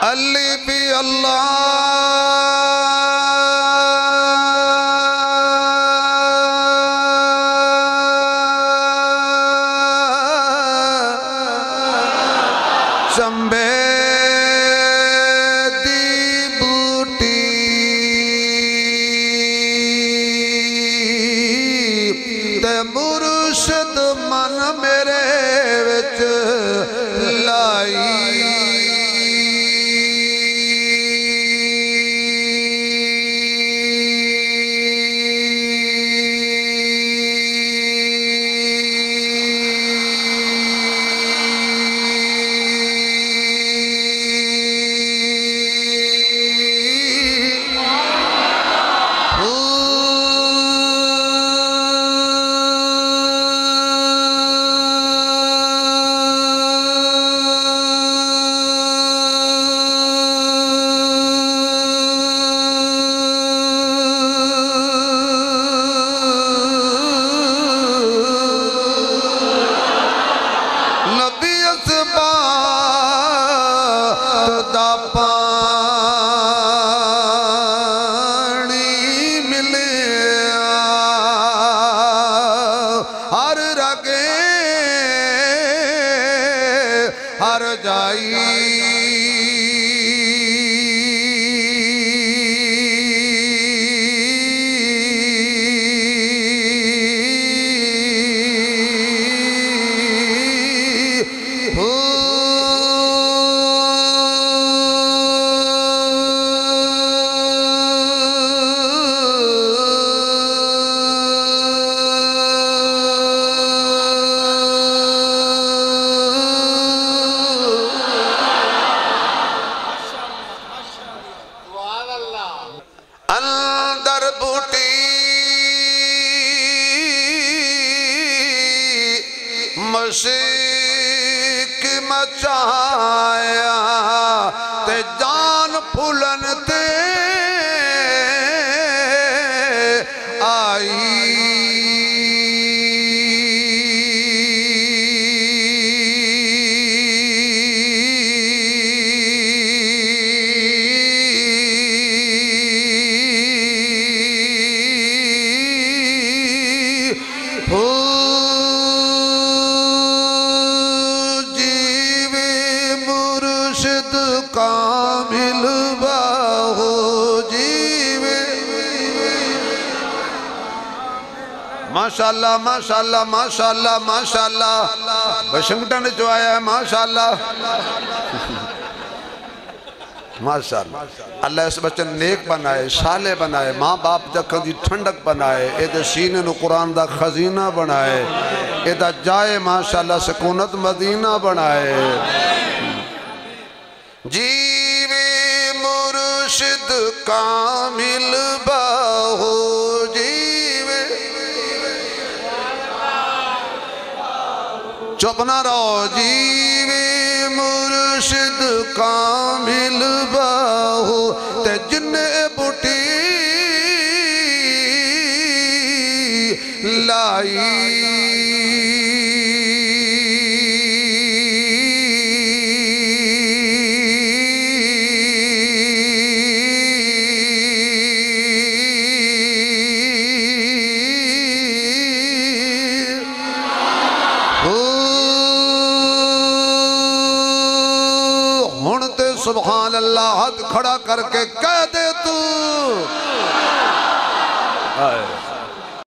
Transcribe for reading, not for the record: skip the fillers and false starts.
अली भी अल्लाह चंबे दी बूटी ते मुर्शद मन मेरे विच लाई हर अंदर बूटी मशीक मचाया ते जान फुलन ते आई कामिल बाहो जीवे माशाअल्लाह माशाअल्लाह माशाअल्लाह माशाअल्लाह वाशिंगटन जो आया है माशाअल्लाह माशाअल्लाह। अल्लाह इस बच्चे नेक बनाए साले बनाए माँ बाप जखों की ठंडक बनाए ए सीने नू कुरान दा खजीना बनाए ए जाए माशाअल्लाह सुकूनत मदीना बनाए। जीवे मुर्शिद कामिल बाहो जीवे चुप ना रहो जीवे मुर्शिद कामिल बाहो ते जिन्ने बुटी लाई सुभान अल्लाह हाथ खड़ा करके कह दे तू